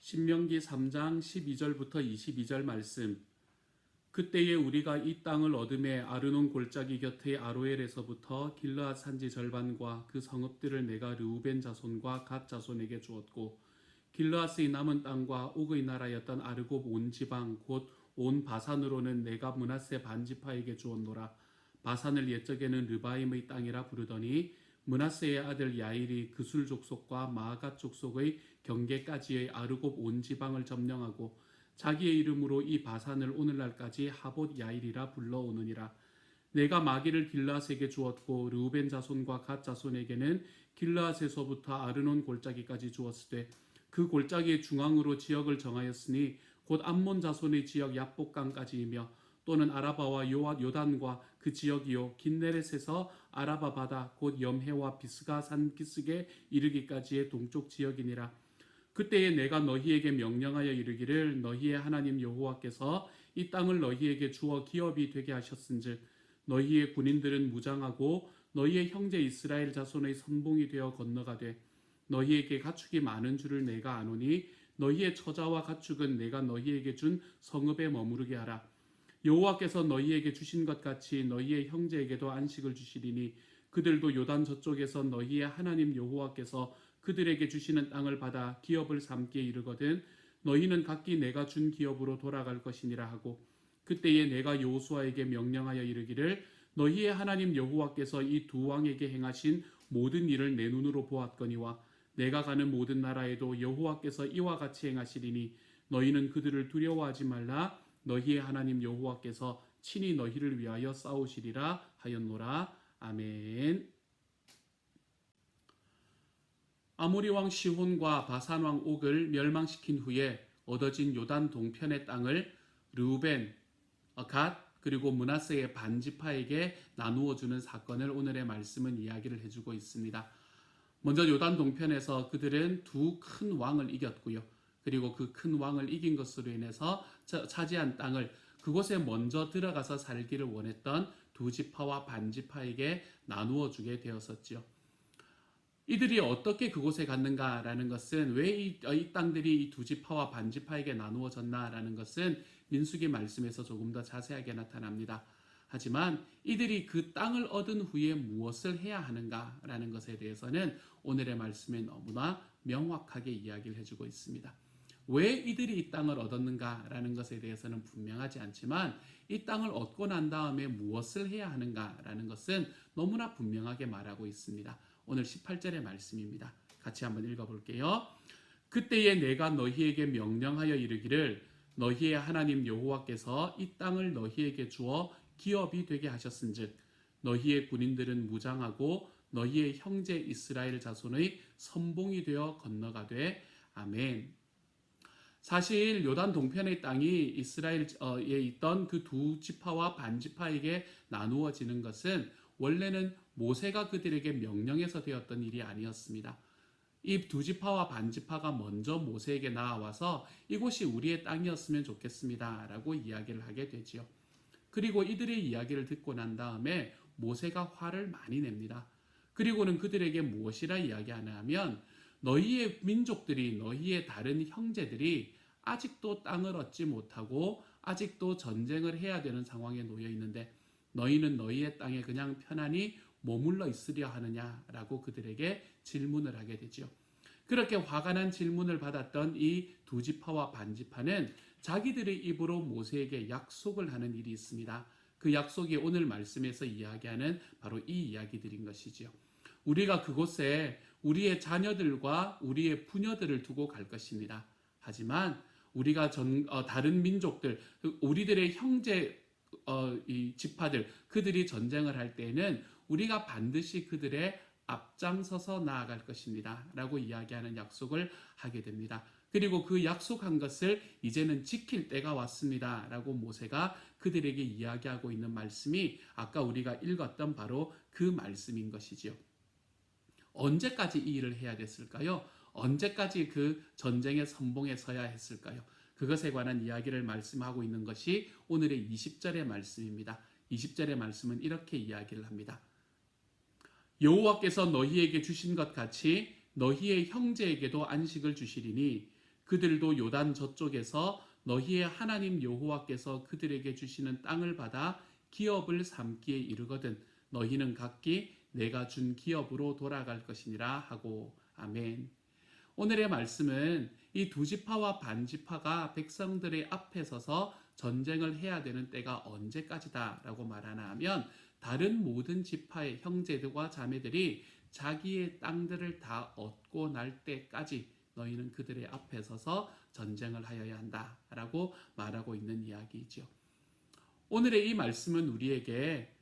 신명기 3장 12절부터 22절 말씀. 그때에 우리가 이 땅을 얻음에 아르논 골짜기 곁의 아로엘에서부터 길르앗 산지 절반과 그 성읍들을 내가 르우벤 자손과 갓 자손에게 주었고, 길르앗의 남은 땅과 옥의 나라였던 아르곱 온 지방 곧 온 바산으로는 내가 므낫세 반지파에게 주었노라. 바산을 옛적에는 르바임의 땅이라 부르더니 므낫세의 아들 야일이 그술 족속과 마아갓 족속의 경계까지의 아르곱 온 지방을 점령하고 자기의 이름으로 이 바산을 오늘날까지 하봇 야일이라 불러오느니라. 내가 마기를 길르앗에게 주었고 르우벤 자손과 갓 자손에게는 길르앗에서부터 아르논 골짜기까지 주었으되 그 골짜기의 중앙으로 지역을 정하였으니 곧 암몬 자손의 지역 야복강까지이며 또는 아라바와 요단과 그 지역이요 긴네렛에서 아라바 바다 곧 염해와 비스가 산 기슭에 이르기까지의 동쪽 지역이니라. 그때에 내가 너희에게 명령하여 이르기를 너희의 하나님 여호와께서 이 땅을 너희에게 주어 기업이 되게 하셨은즉 너희의 군인들은 무장하고 너희의 형제 이스라엘 자손의 선봉이 되어 건너가되 너희에게 가축이 많은 줄을 내가 아노니 너희의 처자와 가축은 내가 너희에게 준 성읍에 머무르게 하라. 여호와께서 너희에게 주신 것 같이 너희의 형제에게도 안식을 주시리니 그들도 요단 저쪽에서 너희의 하나님 여호와께서 그들에게 주시는 땅을 받아 기업을 삼게 이르거든 너희는 각기 내가 준 기업으로 돌아갈 것이니라 하고, 그때에 내가 여호수아에게 명령하여 이르기를 너희의 하나님 여호와께서 이 두 왕에게 행하신 모든 일을 내 눈으로 보았거니와 내가 가는 모든 나라에도 여호와께서 이와 같이 행하시리니 너희는 그들을 두려워하지 말라. 너희의 하나님 여호와께서 친히 너희를 위하여 싸우시리라 하였노라. 아멘. 아모리 왕 시혼과 바산 왕 옥을 멸망시킨 후에 얻어진 요단 동편의 땅을 르우벤, 갓 그리고 므낫세의 반지파에게 나누어 주는 사건을 오늘의 말씀은 이야기를 해주고 있습니다. 먼저 요단 동편에서 그들은 두 큰 왕을 이겼고요. 그리고 그 큰 왕을 이긴 것으로 인해서 차지한 땅을 그곳에 먼저 들어가서 살기를 원했던 두 지파와 반지파에게 나누어 주게 되었었죠. 이들이 어떻게 그곳에 갔는가라는 것은 왜 이 땅들이 이 두 지파와 반지파에게 나누어졌나라는 것은 민수기 말씀에서 조금 더 자세하게 나타납니다. 하지만 이들이 그 땅을 얻은 후에 무엇을 해야 하는가라는 것에 대해서는 오늘의 말씀에 너무나 명확하게 이야기를 해주고 있습니다. 왜 이들이 이 땅을 얻었는가라는 것에 대해서는 분명하지 않지만 이 땅을 얻고 난 다음에 무엇을 해야 하는가라는 것은 너무나 분명하게 말하고 있습니다. 오늘 18절의 말씀입니다. 같이 한번 읽어볼게요. 그때에 내가 너희에게 명령하여 이르기를 너희의 하나님 여호와께서 이 땅을 너희에게 주어 기업이 되게 하셨은즉 너희의 군인들은 무장하고 너희의 형제 이스라엘 자손의 선봉이 되어 건너가되 아멘. 사실 요단 동편의 땅이 이스라엘에 있던 그 두 지파와 반지파에게 나누어지는 것은 원래는 모세가 그들에게 명령해서 되었던 일이 아니었습니다. 이 두 지파와 반지파가 먼저 모세에게 나와서 이곳이 우리의 땅이었으면 좋겠습니다 라고 이야기를 하게 되지요. 그리고 이들의 이야기를 듣고 난 다음에 모세가 화를 많이 냅니다. 그리고는 그들에게 무엇이라 이야기하냐 하면 너희의 민족들이 너희의 다른 형제들이 아직도 땅을 얻지 못하고 아직도 전쟁을 해야 되는 상황에 놓여 있는데 너희는 너희의 땅에 그냥 편안히 머물러 있으려 하느냐라고 그들에게 질문을 하게 되죠. 그렇게 화가 난 질문을 받았던 이 두 지파와 반지파는 자기들의 입으로 모세에게 약속을 하는 일이 있습니다. 그 약속이 오늘 말씀에서 이야기하는 바로 이 이야기들인 것이지요. 우리가 그곳에 우리의 자녀들과 우리의 부녀들을 두고 갈 것입니다. 하지만 우리가 다른 민족들, 우리들의 형제 이 지파들, 그들이 전쟁을 할 때에는 우리가 반드시 그들의 앞장서서 나아갈 것입니다 라고 이야기하는 약속을 하게 됩니다. 그리고 그 약속한 것을 이제는 지킬 때가 왔습니다 라고 모세가 그들에게 이야기하고 있는 말씀이 아까 우리가 읽었던 바로 그 말씀인 것이지요. 언제까지 이 일을 해야 됐을까요? 언제까지 그 전쟁의 선봉에 서야 했을까요? 그것에 관한 이야기를 말씀하고 있는 것이 오늘의 20절의 말씀입니다. 20절의 말씀은 이렇게 이야기를 합니다. 여호와께서 너희에게 주신 것 같이 너희의 형제에게도 안식을 주시리니 그들도 요단 저쪽에서 너희의 하나님 여호와께서 그들에게 주시는 땅을 받아 기업을 삼기에 이르거든 너희는 각기 내가 준 기업으로 돌아갈 것이니라 하고 아멘. 오늘의 말씀은 이 두 지파와 반 지파가 백성들의 앞에 서서 전쟁을 해야 되는 때가 언제까지다라고 말하나 하면 다른 모든 지파의 형제들과 자매들이 자기의 땅들을 다 얻고 날 때까지 너희는 그들의 앞에 서서 전쟁을 하여야 한다라고 말하고 있는 이야기이죠. 오늘의 이 말씀은 우리에게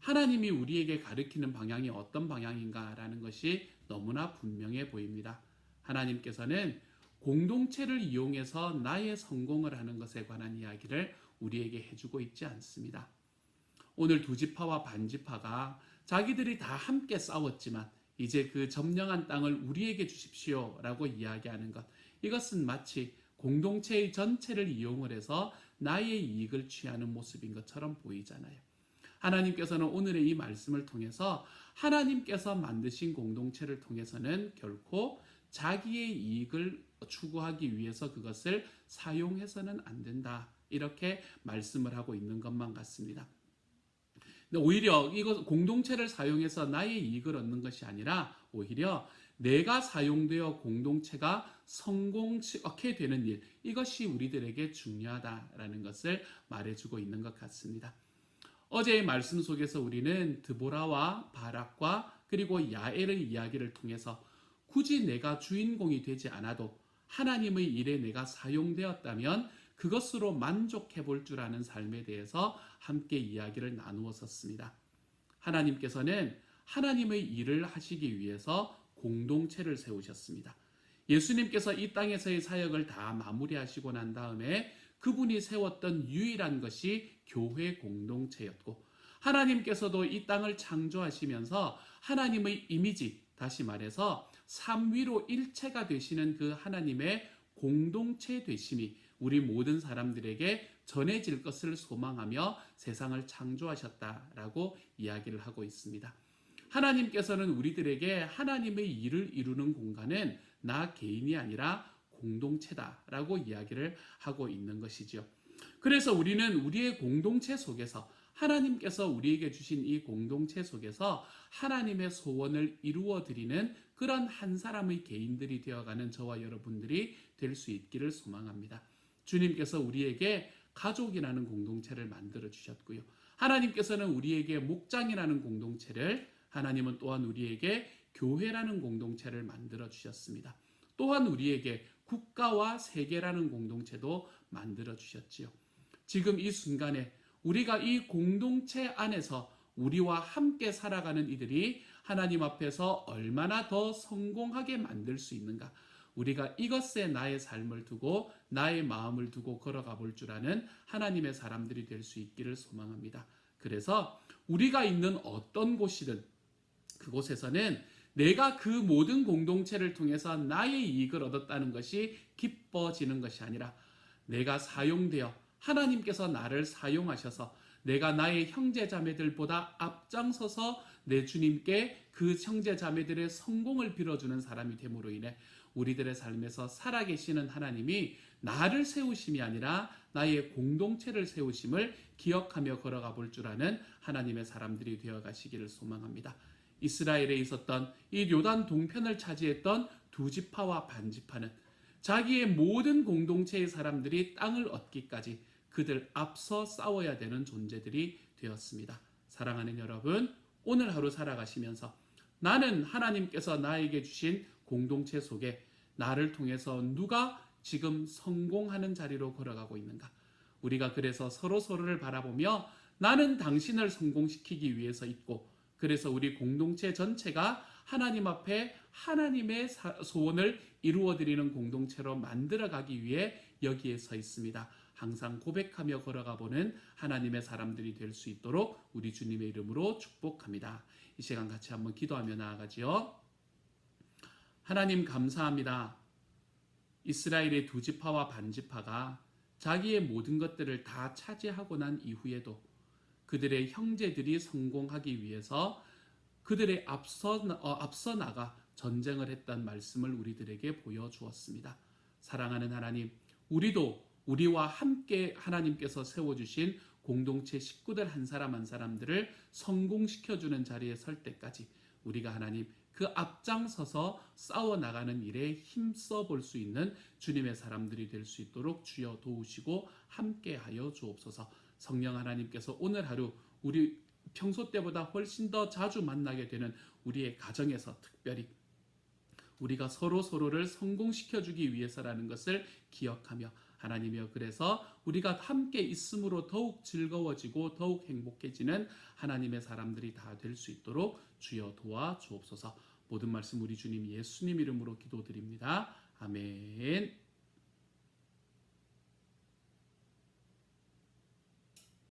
하나님이 우리에게 가르치는 방향이 어떤 방향인가라는 것이 너무나 분명해 보입니다. 하나님께서는 공동체를 이용해서 나의 성공을 하는 것에 관한 이야기를 우리에게 해주고 있지 않습니다. 오늘 두 지파와 반 지파가 자기들이 다 함께 싸웠지만 이제 그 점령한 땅을 우리에게 주십시오 라고 이야기하는 것, 이것은 마치 공동체의 전체를 이용을 해서 나의 이익을 취하는 모습인 것처럼 보이잖아요. 하나님께서는 오늘의 이 말씀을 통해서 하나님께서 만드신 공동체를 통해서는 결코 자기의 이익을 추구하기 위해서 그것을 사용해서는 안 된다, 이렇게 말씀을 하고 있는 것만 같습니다. 오히려 이것 공동체를 사용해서 나의 이익을 얻는 것이 아니라 오히려 내가 사용되어 공동체가 성공하게 되는 일, 이것이 우리들에게 중요하다라는 것을 말해주고 있는 것 같습니다. 어제의 말씀 속에서 우리는 드보라와 바락과 그리고 야엘의 이야기를 통해서 굳이 내가 주인공이 되지 않아도 하나님의 일에 내가 사용되었다면 그것으로 만족해 볼 줄 아는 삶에 대해서 함께 이야기를 나누었었습니다. 하나님께서는 하나님의 일을 하시기 위해서 공동체를 세우셨습니다. 예수님께서 이 땅에서의 사역을 다 마무리하시고 난 다음에 그분이 세웠던 유일한 것이 교회 공동체였고, 하나님께서도 이 땅을 창조하시면서 하나님의 이미지, 다시 말해서 삼위로 일체가 되시는 그 하나님의 공동체 되심이 우리 모든 사람들에게 전해질 것을 소망하며 세상을 창조하셨다라고 이야기를 하고 있습니다. 하나님께서는 우리들에게 하나님의 일을 이루는 공간은 나 개인이 아니라 공동체다라고 이야기를 하고 있는 것이지요. 그래서 우리는 우리의 공동체 속에서 하나님께서 우리에게 주신 이 공동체 속에서 하나님의 소원을 이루어 드리는 그런 한 사람의 개인들이 되어가는 저와 여러분들이 될 수 있기를 소망합니다. 주님께서 우리에게 가족이라는 공동체를 만들어 주셨고요. 하나님께서는 우리에게 목장이라는 공동체를, 하나님은 또한 우리에게 교회라는 공동체를 만들어 주셨습니다. 또한 우리에게 국가와 세계라는 공동체도 만들어 주셨지요. 지금 이 순간에 우리가 이 공동체 안에서 우리와 함께 살아가는 이들이 하나님 앞에서 얼마나 더 성공하게 만들 수 있는가, 우리가 이것에 나의 삶을 두고 나의 마음을 두고 걸어가 볼 줄 아는 하나님의 사람들이 될 수 있기를 소망합니다. 그래서 우리가 있는 어떤 곳이든 그곳에서는 내가 그 모든 공동체를 통해서 나의 이익을 얻었다는 것이 기뻐지는 것이 아니라 내가 사용되어 하나님께서 나를 사용하셔서 내가 나의 형제자매들보다 앞장서서 내 주님께 그 형제자매들의 성공을 빌어주는 사람이 됨으로 인해 우리들의 삶에서 살아계시는 하나님이 나를 세우심이 아니라 나의 공동체를 세우심을 기억하며 걸어가 볼 줄 아는 하나님의 사람들이 되어 가시기를 소망합니다. 이스라엘에 있었던 이 요단 동편을 차지했던 두 지파와 반 지파는 자기의 모든 공동체의 사람들이 땅을 얻기까지 그들 앞서 싸워야 되는 존재들이 되었습니다. 사랑하는 여러분, 오늘 하루 살아가시면서 나는 하나님께서 나에게 주신 공동체 속에 나를 통해서 누가 지금 성공하는 자리로 걸어가고 있는가? 우리가 그래서 서로를 바라보며 나는 당신을 성공시키기 위해서 있고, 그래서 우리 공동체 전체가 하나님 앞에 하나님의 소원을 이루어드리는 공동체로 만들어가기 위해 여기에 서 있습니다. 항상 고백하며 걸어가보는 하나님의 사람들이 될 수 있도록 우리 주님의 이름으로 축복합니다. 이 시간 같이 한번 기도하며 나아가지요. 하나님 감사합니다. 이스라엘의 두 지파와 반 지파가 자기의 모든 것들을 다 차지하고 난 이후에도 그들의 형제들이 성공하기 위해서 그들의 앞서 나가 전쟁을 했던 말씀을 우리들에게 보여주었습니다. 사랑하는 하나님, 우리도 우리와 함께 하나님께서 세워주신 공동체 식구들 한 사람 한 사람들을 성공시켜주는 자리에 설 때까지 우리가 하나님 그 앞장서서 싸워나가는 일에 힘써 볼 수 있는 주님의 사람들이 될 수 있도록 주여 도우시고 함께하여 주옵소서. 성령 하나님께서 오늘 하루 우리 평소 때보다 훨씬 더 자주 만나게 되는 우리의 가정에서 특별히 우리가 서로를 성공시켜주기 위해서라는 것을 기억하며 하나님이여, 그래서 우리가 함께 있음으로 더욱 즐거워지고 더욱 행복해지는 하나님의 사람들이 다 될 수 있도록 주여 도와 주옵소서. 모든 말씀 우리 주님 예수님 이름으로 기도드립니다. 아멘.